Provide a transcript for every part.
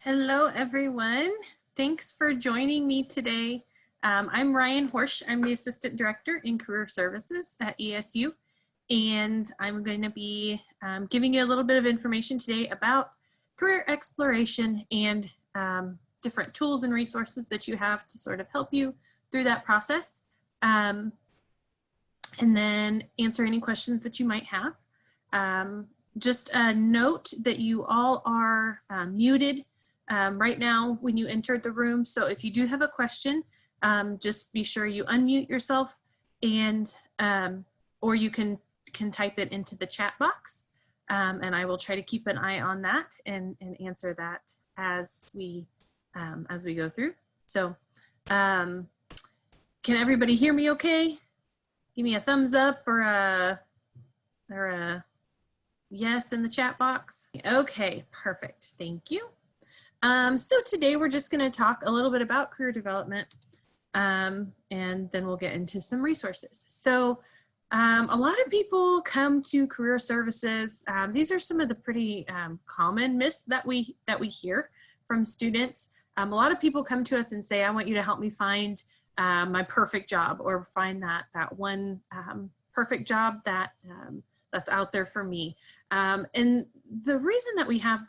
Hello, everyone. Thanks for joining me today. I'm Ryan Horsch. I'm the Assistant Director in Career Services at ESU, and I'm going to be giving you a little bit of information today about career exploration and different tools and resources that you have to sort of help you through that process, and then answer any questions that you might have. Just a note that you all are muted right now when you entered the room. So if you do have a question, just be sure you unmute yourself and or you can type it into the chat box, and I will try to keep an eye on that and answer that as we go through. So can everybody hear me okay? Give me a thumbs up or a yes in the chat box. Okay, perfect. Thank you. So today we're just going to talk a little bit about career development, and then we'll get into some resources. So a lot of people come to career services. These are some of the pretty common myths that we hear from students. A lot of people come to us and say, I want you to help me find my perfect job, or find that one perfect job that that's out there for me. And the reason that we have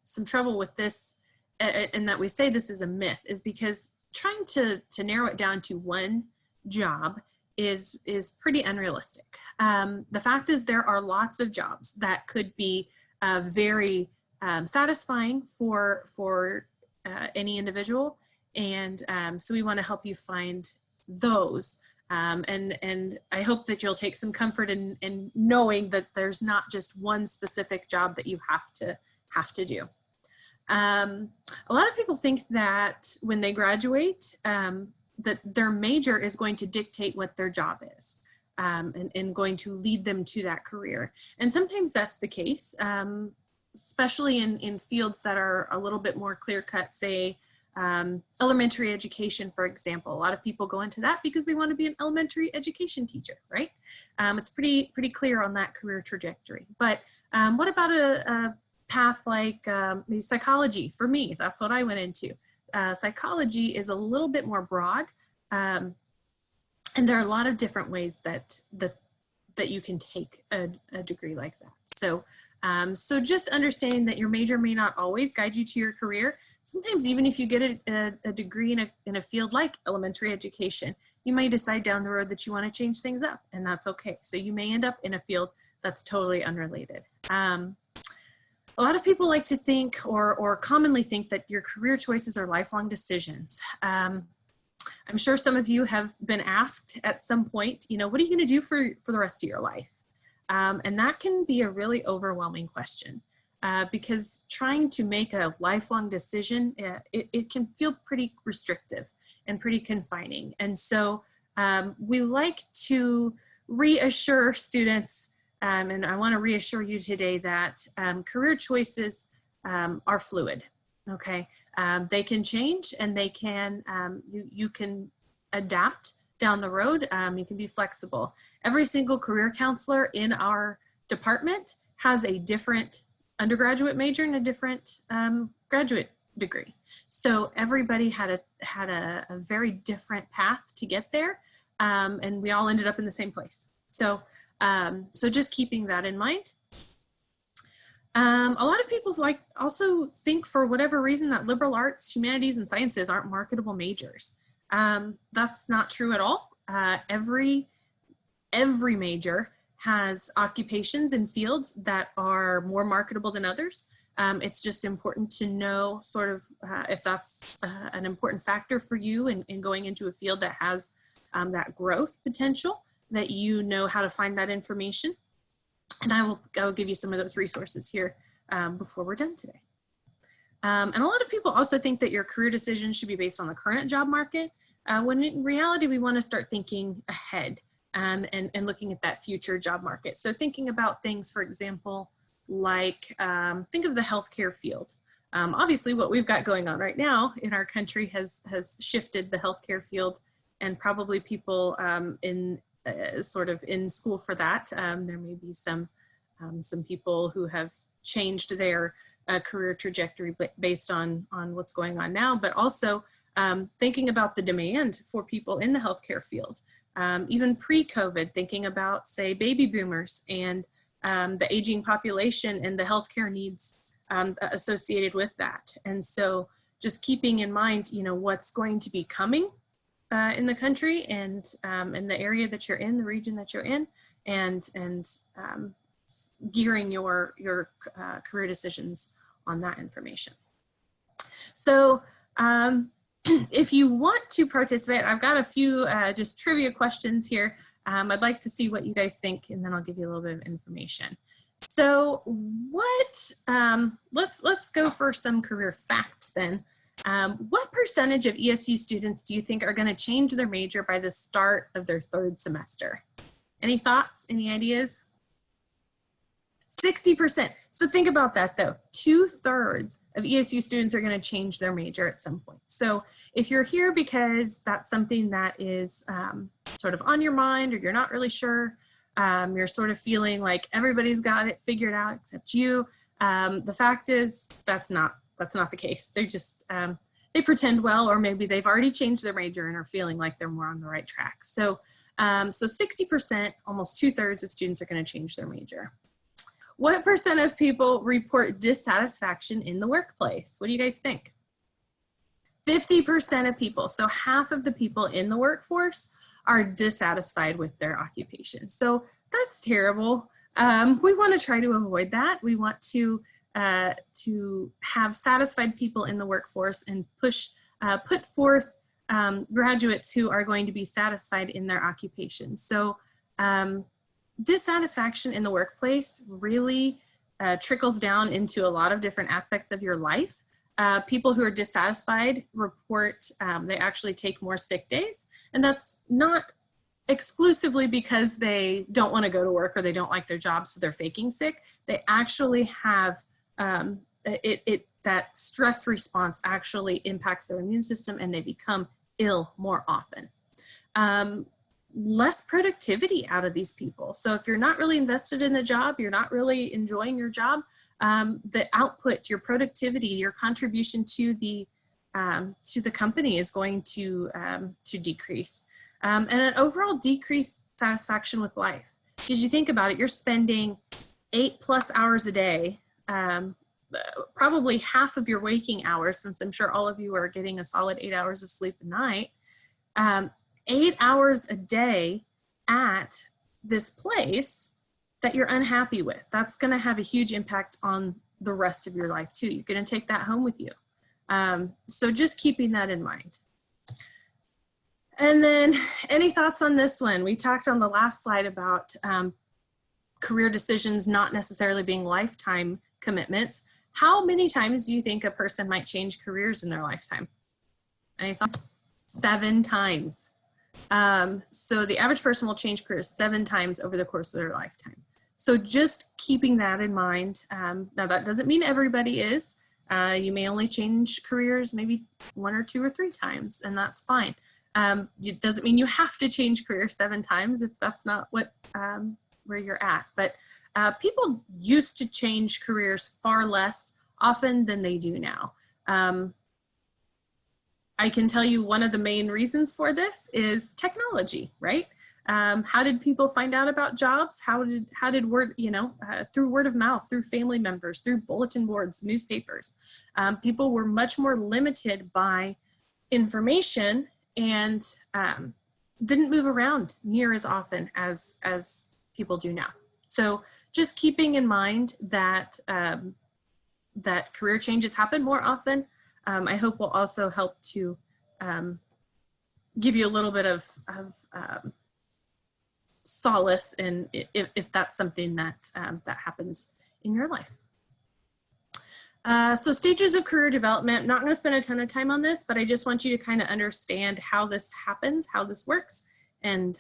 some trouble with this and that we say this is a myth is because trying to narrow it down to one job is pretty unrealistic. The fact is there are lots of jobs that could be very satisfying for any individual, and so we want to help you find those. And I hope that you'll take some comfort in knowing that there's not just one specific job that you have to do. A lot of people think that when they graduate, that their major is going to dictate what their job is, and going to lead them to that career. And sometimes that's the case, especially in fields that are a little bit more clear-cut, say, elementary education, for example. A lot of people go into that because they want to be an elementary education teacher, right? It's pretty clear on that career trajectory. But what about a path like psychology? For me, that's what I went into. Psychology is a little bit more broad, and there are a lot of different ways that you can take a degree like that. So so just understanding that your major may not always guide you to your career. Sometimes even if you get a degree in a field like elementary education, you may decide down the road that you want to change things up, and that's okay. So you may end up in a field that's totally unrelated. A lot of people like to think or commonly think that your career choices are lifelong decisions. I'm sure some of you have been asked at some point, what are you going to do for the rest of your life? And that can be a really overwhelming question, because trying to make a lifelong decision, it can feel pretty restrictive and pretty confining. And so we like to reassure students, and I want to reassure you today that career choices are fluid, okay? They can change, and they can, you can adapt down the road. You can be flexible. Every single career counselor in our department has a different undergraduate major and a different graduate degree. So everybody had a very different path to get there, and we all ended up in the same place. So so just keeping that in mind. A lot of people also think, for whatever reason, that liberal arts, humanities, and sciences aren't marketable majors. That's not true at all. Every major has occupations and fields that are more marketable than others. It's just important to know sort of if that's an important factor for you in going into a field that has that growth potential, that you know how to find that information. And I will give you some of those resources here before we're done today. And a lot of people also think that your career decisions should be based on the current job market, when in reality, we want to start thinking ahead and looking at that future job market. So thinking about things, for example, like think of the healthcare field. Obviously, what we've got going on right now in our country has shifted the healthcare field, and probably people sort of in school for that. There may be some people who have changed their career trajectory based on what's going on now, but also thinking about the demand for people in the healthcare field. Even pre-COVID, thinking about, say, baby boomers and the aging population and the healthcare needs associated with that. And so just keeping in mind, you know, what's going to be coming in the country and in the area that you're in, the region that you're in, and gearing your career decisions on that information. So if you want to participate, I've got a few just trivia questions here. I'd like to see what you guys think, and then I'll give you a little bit of information. So let's go for some career facts then. What percentage of ESU students do you think are going to change their major by the start of their third semester? Any thoughts, any ideas? 60%. So think about that though. 2/3 of ESU students are going to change their major at some point. So if you're here because that's something that is sort of on your mind, or you're not really sure, you're sort of feeling like everybody's got it figured out except you, the fact is that's not the case. They're just, they pretend well, or maybe they've already changed their major and are feeling like they're more on the right track. So, 60%, almost 2/3 of students are going to change their major. What percent of people report dissatisfaction in the workplace? What do you guys think? 50% of people, so half of the people in the workforce are dissatisfied with their occupation. So that's terrible. We want to try to avoid that. We want to have satisfied people in the workforce and put forth graduates who are going to be satisfied in their occupation. So dissatisfaction in the workplace really trickles down into a lot of different aspects of your life. People who are dissatisfied report they actually take more sick days, and that's not exclusively because they don't want to go to work or they don't like their job, so they're faking sick. They actually have that stress response actually impacts their immune system, and they become ill more often. Less productivity out of these people. So if you're not really invested in the job, you're not really enjoying your job, the output, your productivity, your contribution to the company is going to decrease. And an overall decreased satisfaction with life. Because you think about it, you're spending 8+ hours a day, probably half of your waking hours, since I'm sure all of you are getting a solid 8 hours of sleep a night, 8 hours a day at this place that you're unhappy with. That's going to have a huge impact on the rest of your life too. You're going to take that home with you. So just keeping that in mind. And then any thoughts on this one? We talked on the last slide about career decisions not necessarily being lifetime commitments. How many times do you think a person might change careers in their lifetime? Any thoughts? 7 times. So the average person will change careers 7 times over the course of their lifetime. So just keeping that in mind. Now that doesn't mean everybody is. You may only change careers maybe 1 or 2 or 3 times, and that's fine. It doesn't mean you have to change careers 7 times if that's not what where you're at. But people used to change careers far less often than they do now. I can tell you one of the main reasons for this is technology, right? How did people find out about jobs? How did word, through word of mouth, through family members, through bulletin boards, newspapers. People were much more limited by information and didn't move around near as often as people do now. So just keeping in mind that that career changes happen more often, I hope will also help to give you a little bit of solace in if that's something that that happens in your life. So stages of career development, I'm not going to spend a ton of time on this, but I just want you to kind of understand how this happens, how this works. And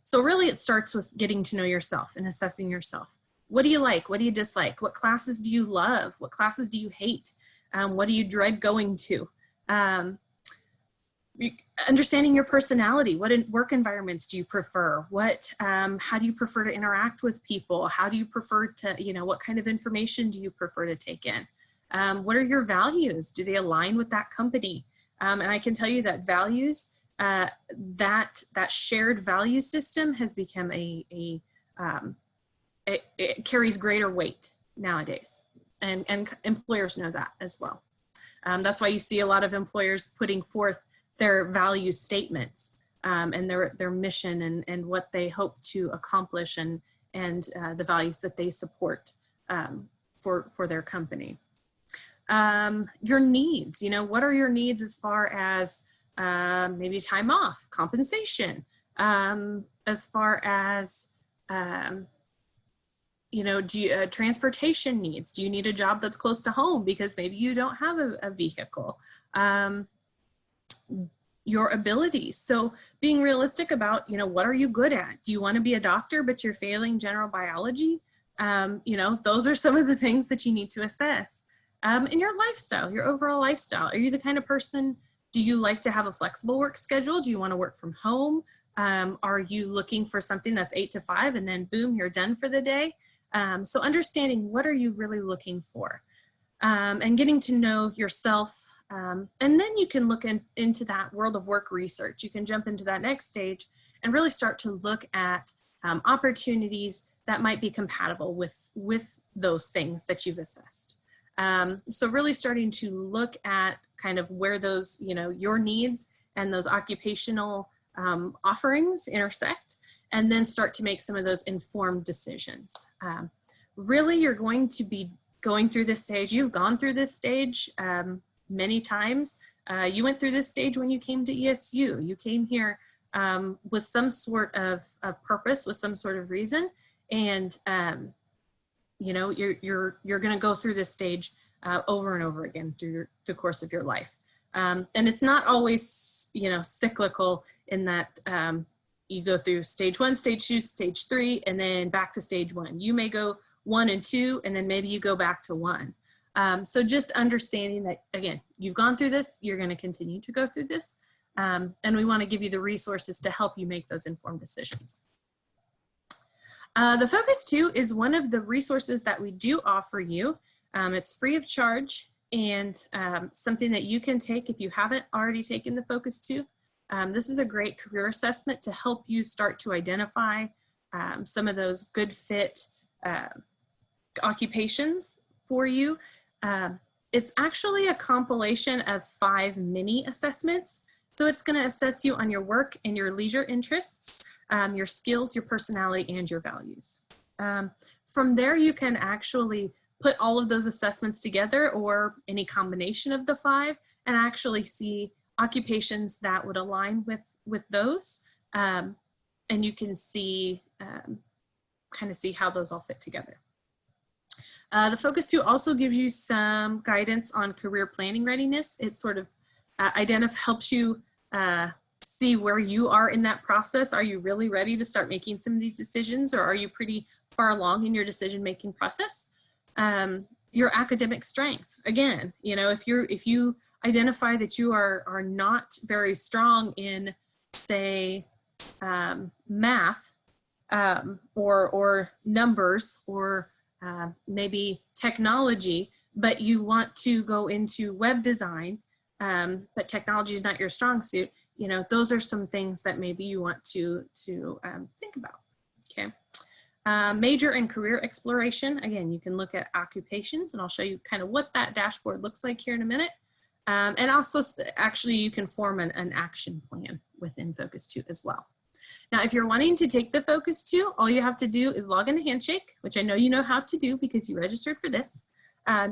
so really it starts with getting to know yourself and assessing yourself. What do you like? What do you dislike? What classes do you love? What classes do you hate? What do you dread going to? Understanding your personality. What work environments do you prefer? How do you prefer to interact with people? How do you prefer to, what kind of information do you prefer to take in? What are your values? Do they align with that company? And I can tell you that values, that shared value system has become it carries greater weight nowadays. And employers know that as well. That's why you see a lot of employers putting forth their value statements and their mission and what they hope to accomplish and the values that they support for their company. Your needs, what are your needs as far as maybe time off, compensation, as far as do you, transportation needs? Do you need a job that's close to home because maybe you don't have a vehicle? Your abilities. So being realistic about, what are you good at? Do you want to be a doctor, but you're failing general biology? Those are some of the things that you need to assess. And your lifestyle, your overall lifestyle. Are you the kind of person, do you like to have a flexible work schedule? Do you want to work from home? Are you looking for something that's 8 to 5 and then boom, you're done for the day? So understanding what are you really looking for and getting to know yourself. And then you can look into that world of work research. You can jump into that next stage and really start to look at opportunities that might be compatible with those things that you've assessed. So really starting to look at kind of where those, your needs and those occupational offerings intersect, and then start to make some of those informed decisions. Really, you're going to be going through this stage. You've gone through this stage many times. You went through this stage when you came to ESU. You came here with some sort of purpose, with some sort of reason, and you're going to go through this stage over and over again through the course of your life. And it's not always, cyclical in that you go through stage 1, stage 2, stage 3, and then back to stage 1. You may go 1 and 2, and then maybe you go back to 1. So just understanding that, again, you've gone through this, you're going to continue to go through this, and we want to give you the resources to help you make those informed decisions. The Focus 2 is one of the resources that we do offer you. It's free of charge and something that you can take if you haven't already taken the Focus 2. This is a great career assessment to help you start to identify some of those good fit occupations for you. It's actually a compilation of 5 mini assessments. So it's going to assess you on your work and your leisure interests, your skills, your personality, and your values. From there, you can actually put all of those assessments together or any combination of the 5 and actually see occupations that would align with those. And you can see, kind of see how those all fit together. The Focus 2 also gives you some guidance on career planning readiness. It sort of helps you see where you are in that process. Are you really ready to start making some of these decisions, or are you pretty far along in your decision-making process? Your academic strengths. Again, if you identify that you are not very strong in, say, math or numbers or maybe technology, but you want to go into web design, but technology is not your strong suit, those are some things that maybe you want to think about, okay? Major and career exploration. Again, you can look at occupations, and I'll show you kind of what that dashboard looks like here in a minute. And also, actually, you can form an action plan within Focus 2 as well. Now, if you're wanting to take the Focus 2, all you have to do is log into Handshake, which I know you know how to do because you registered for this.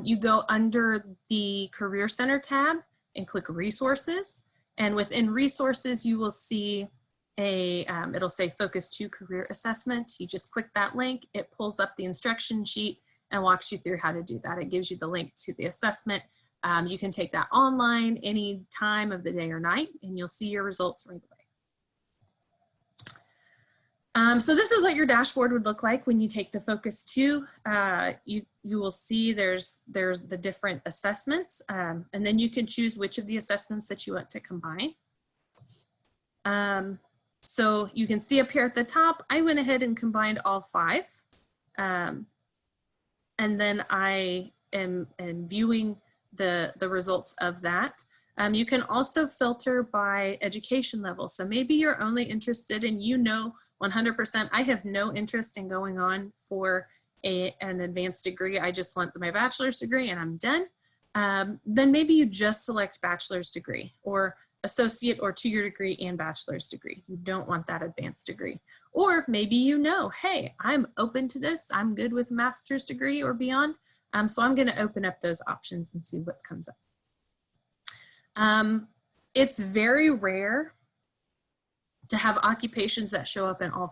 You go under the Career Center tab and click Resources. And within Resources, you will see it'll say Focus 2 Career Assessment. You just click that link, it pulls up the instruction sheet and walks you through how to do that. It gives you the link to the assessment. You can take that online any time of the day or night, and you'll see your results right away. So this is what your dashboard would look like when you take the Focus 2. You will see there's the different assessments, and then you can choose which of the assessments that you want to combine. So you can see up here at the top, I went ahead and combined all 5. And then I and viewing the results of that. You can also filter by education level. So maybe you're only interested in, 100%, I have no interest in going on for an advanced degree. I just want my bachelor's degree and I'm done. Then maybe you just select bachelor's degree or associate or 2-year degree and bachelor's degree. You don't want that advanced degree. Or maybe hey, I'm open to this. I'm good with master's degree or beyond. So I'm going to open up those options and see what comes up. It's very rare to have occupations that show up in all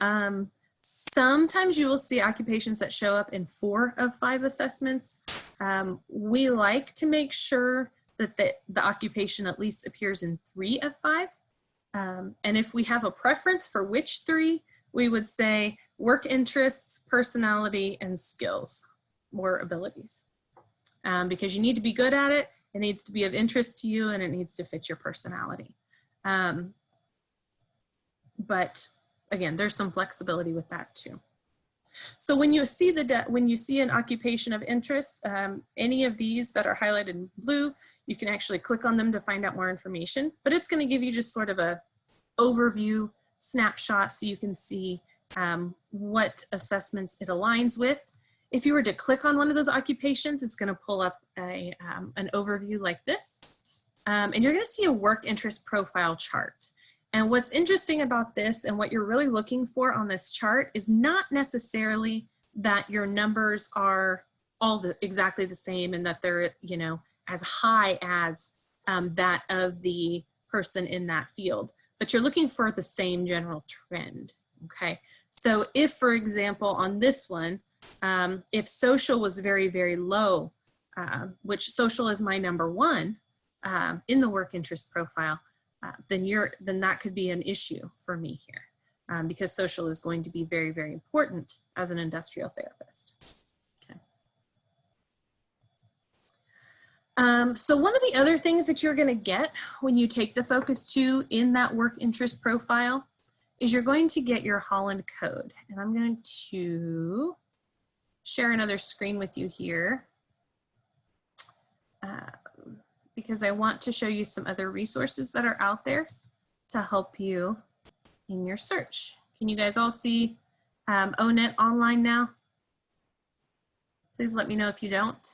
5. Sometimes you will see occupations that show up in 4 of 5 assessments. We like to make sure that the occupation at least appears in 3 of 5. And if we have a preference for which 3, we would say work interests, personality, and skills or abilities. Because you need to be good at it, it needs to be of interest to you, and it needs to fit your personality. But again, there's some flexibility with that too. So when you see an occupation of interest, any of these that are highlighted in blue, you can actually click on them to find out more information, but it's going to give you just sort of a overview snapshot so you can see what assessments it aligns with. If you were to click on one of those occupations, it's going to pull up an overview like this, and you're going to see a work interest profile chart. And what's interesting about this and what you're really looking for on this chart is not necessarily that your numbers are all exactly the same and that they're, as high as that of the person in that field, but you're looking for the same general trend, okay? So if, for example, on this one, if social was very, very low, which social is my number 1 in the work interest profile, then that could be an issue for me here, because social is going to be very, very important as an industrial therapist. Okay. So one of the other things that you're going to get when you take the Focus 2 in that work interest profile is you're going to get your Holland code. And I'm going to share another screen with you here because I want to show you some other resources that are out there to help you in your search. Can you guys all see ONET online now? Please let me know if you don't.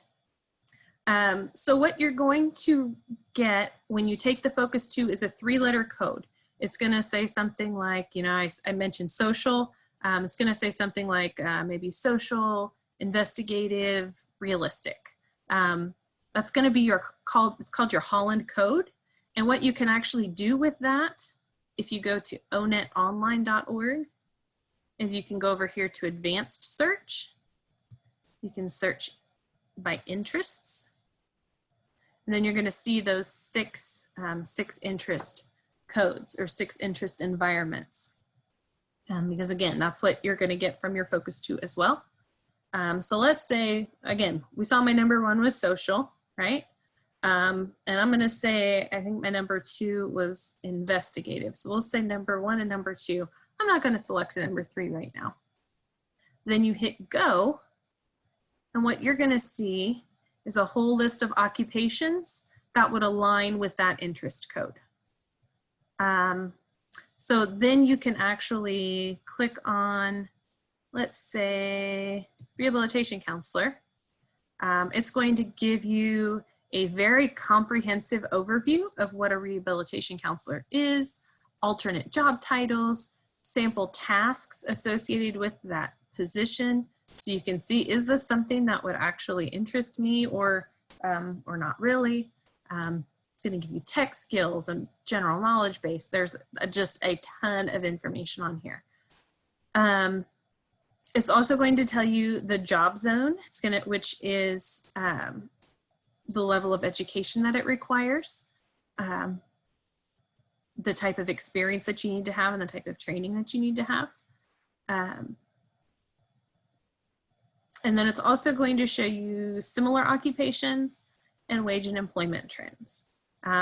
So what you're going to get when you take the Focus 2 is a 3-letter code. It's going to say something like, I mentioned social. It's going to say something like maybe social, investigative, realistic. That's going to be it's called your Holland code. And what you can actually do with that, if you go to onetonline.org, is you can go over here to advanced search. You can search by interests. And then you're going to see those six interest codes or 6 interest environments. Because again, that's what you're going to get from your Focus 2 as well. So let's say, again, we saw my number 1 was social, right? And I'm going to say, I think my number 2 was investigative. So we'll say number 1 and number 2. I'm not going to select number 3 right now. Then you hit go. And what you're going to see is a whole list of occupations that would align with that interest code. So then you can actually click on, let's say, rehabilitation counselor. It's going to give you a very comprehensive overview of what a rehabilitation counselor is, alternate job titles, sample tasks associated with that position. So you can see, is this something that would actually interest me or not really? It's going to give you tech skills and general knowledge base. There's just a ton of information on here. It's also going to tell you the job zone, which is the level of education that it requires, the type of experience that you need to have and the type of training that you need to have. And then it's also going to show you similar occupations and wage and employment trends.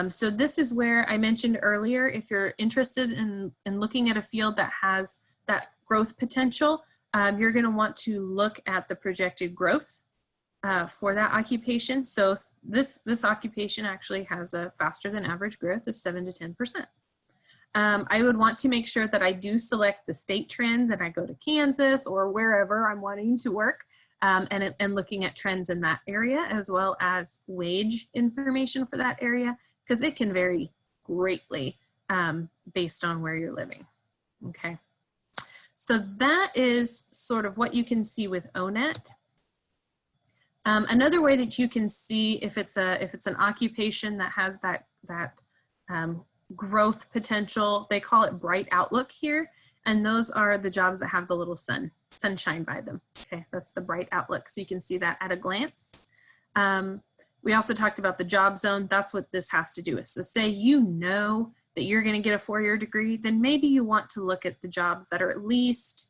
So this is where I mentioned earlier, if you're interested in looking at a field that has that growth potential, you're going to want to look at the projected growth for that occupation. So this occupation actually has a faster than average growth of 7 to 10%. I would want to make sure that I do select the state trends and I go to Kansas or wherever I'm wanting to work and looking at trends in that area, as well as wage information for that area, because it can vary greatly based on where you're living. Okay, so that is sort of what you can see with O-Net. Another way that you can see if it's an occupation that has that growth potential, they call it bright outlook here, and those are the jobs that have the little sunshine by them. Okay, that's the bright outlook, so you can see that at a glance. We also talked about the job zone. That's what this has to do with. So say you know that you're going to get a 4-year degree, then maybe you want to look at the jobs that are at least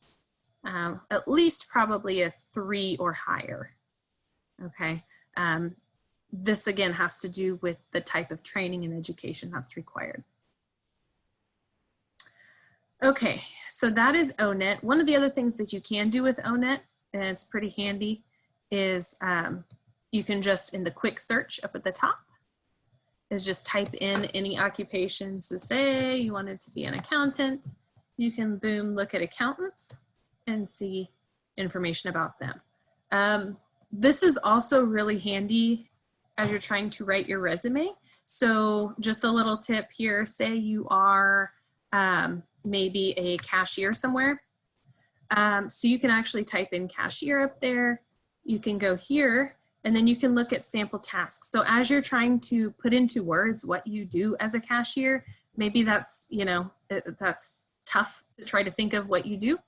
probably a 3 or higher. Okay. This again has to do with the type of training and education that's required. Okay, so that is O-Net. One of the other things that you can do with O-Net, and it's pretty handy, is you can just, in the quick search up at the top, is just type in any occupation. So say you wanted to be an accountant, you can boom, look at accountants and see information about them. This is also really handy as you're trying to write your resume. So just a little tip here, say you are maybe a cashier somewhere. So you can actually type in cashier up there. You can go here and then you can look at sample tasks. So as you're trying to put into words what you do as a cashier, maybe that's, you know, that's tough to try to think of what you do.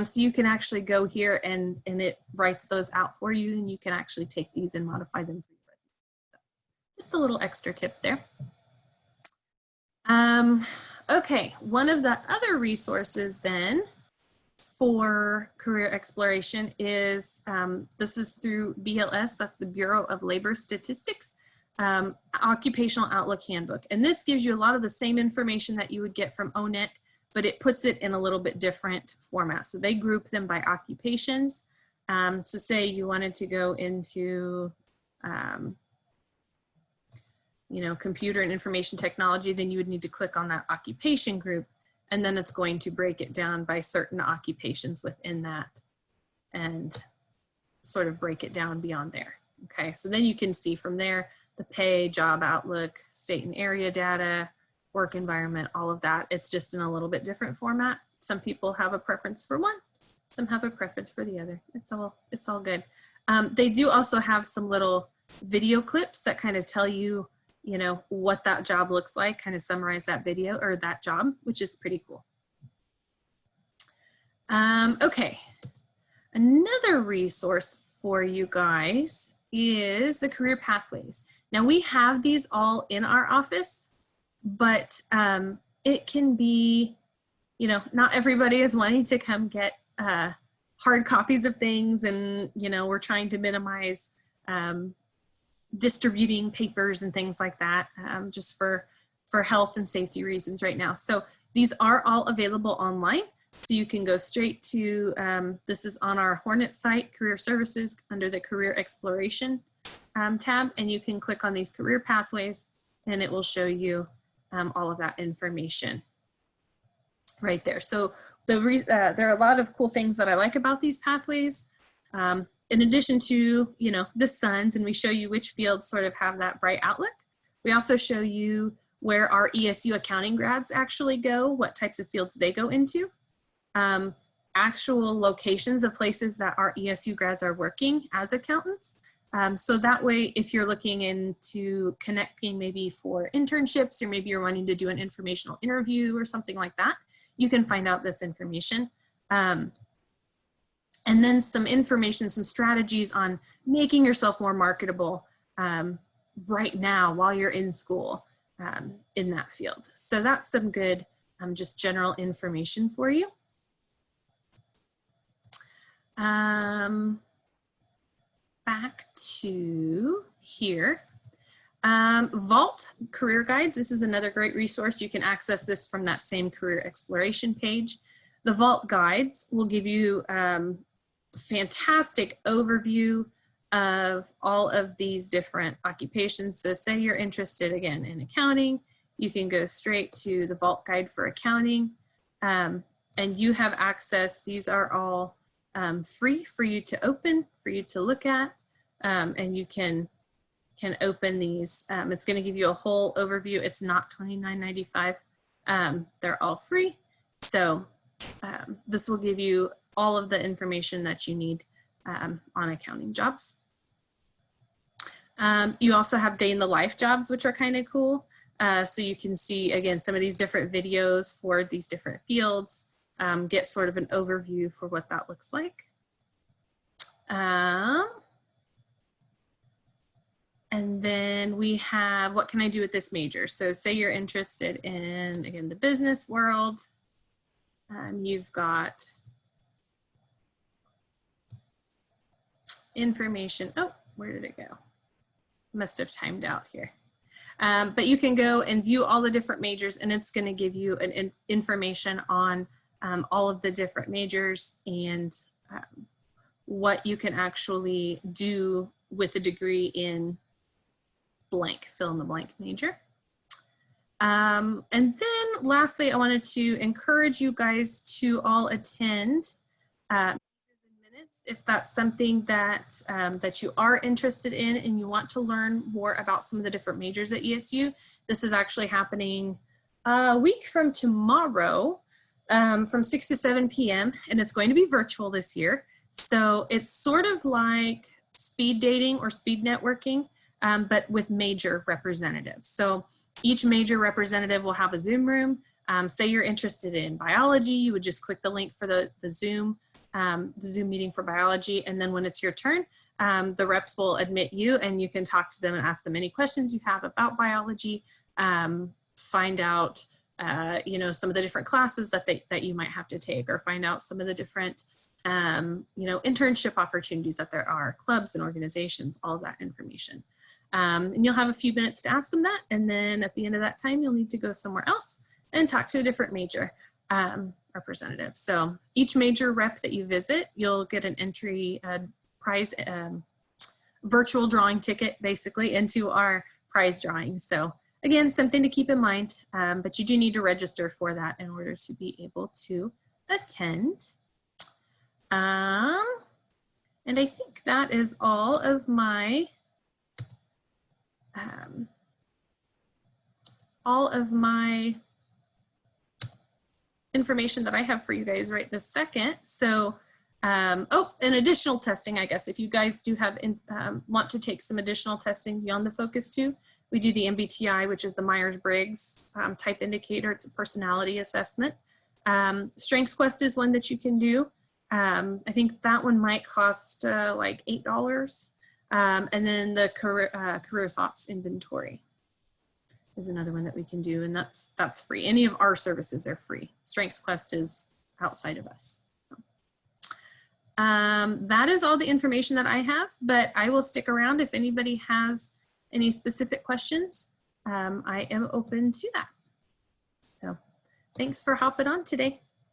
So you can actually go here and it writes those out for you, and you can actually take these and modify them for your resume. Just a little extra tip there. Okay, one of the other resources then for career exploration is, this is through BLS, that's the Bureau of Labor Statistics, Occupational Outlook Handbook. And this gives you a lot of the same information that you would get from O-Net, but it puts it in a little bit different format. So they group them by occupations. So say you wanted to go into, you know, computer and information technology, then you would need to click on that occupation group, and then it's going to break it down by certain occupations within that and sort of break it down beyond there. Okay, so then you can see from there the pay, job outlook, state and area data, work environment, all of that. It's just in a little bit different format. Some people have a preference for one, some have a preference for the other. It's all good. They do also have some little video clips that kind of tell you, you know, what that job looks like, kind of summarize that video or that job, which is pretty cool. Okay, another resource for you guys is the career pathways. Now we have these all in our office, but it can be, you know, not everybody is wanting to come get hard copies of things, and, you know, we're trying to minimize distributing papers and things like that, just for health and safety reasons right now. So these are all available online. So you can go straight to, this is on our Hornet site, Career Services, under the Career Exploration tab, and you can click on these career pathways and it will show you all of that information right there. So there are a lot of cool things that I like about these pathways. In addition to, you know, the suns, and we show you which fields sort of have that bright outlook. We also show you where our ESU accounting grads actually go, what types of fields they go into, actual locations of places that our ESU grads are working as accountants. So that way, if you're looking into connecting maybe for internships, or maybe you're wanting to do an informational interview or something like that, you can find out this information. And then some information, some strategies on making yourself more marketable right now while you're in school in that field. So that's some good just general information for you. Back to here. Vault Career Guides. This is another great resource. You can access this from that same career exploration page. The Vault Guides will give you fantastic overview of all of these different occupations. So say you're interested again in accounting, you can go straight to the Vault Guide for Accounting, and you have access. These are all free for you to open, for you to look at, and you can open these. It's going to give you a whole overview. It's not $29.95. They're all free. So this will give you all of the information that you need on accounting jobs. You also have day in the life jobs, which are kind of cool. So you can see, again, some of these different videos for these different fields, get sort of an overview for what that looks like. And then we have, what can I do with this major? So say you're interested in, again, the business world. You've got information. Oh, where did it go? Must have timed out here. But you can go and view all the different majors, and it's going to give you an information on all of the different majors and what you can actually do with a degree in blank, fill in the blank major. And then lastly, I wanted to encourage you guys to all attend minutes if that's something that, that you are interested in and you want to learn more about some of the different majors at ESU. This is actually happening a week from tomorrow, from 6 to 7 p.m. and it's going to be virtual this year. So it's sort of like speed dating or speed networking, but with major representatives. So each major representative will have a Zoom room. Say you're interested in biology, you would just click the link for the Zoom meeting for biology. And then when it's your turn, the reps will admit you and you can talk to them and ask them any questions you have about biology, find out, you know, some of the different classes that you might have to take, or find out some of the different, you know, internship opportunities that there are, clubs and organizations, all of that information. And you'll have a few minutes to ask them that. And then at the end of that time, you'll need to go somewhere else and talk to a different major representative. So each major rep that you visit, you'll get an entry prize, virtual drawing ticket basically into our prize drawing. So again, something to keep in mind, but you do need to register for that in order to be able to attend. And I think that is all of my information that I have for you guys right this second. So, oh, and additional testing, I guess, if you guys do have, want to take some additional testing beyond the Focus 2, we do the MBTI, which is the Myers-Briggs type indicator. It's a personality assessment. StrengthsQuest is one that you can do. I think that one might cost like $8. And then the career thoughts inventory is another one that we can do, and that's free. Any of our services are free. StrengthsQuest is outside of us. That is all the information that I have, but I will stick around if anybody has any specific questions. I am open to that. So thanks for hopping on today.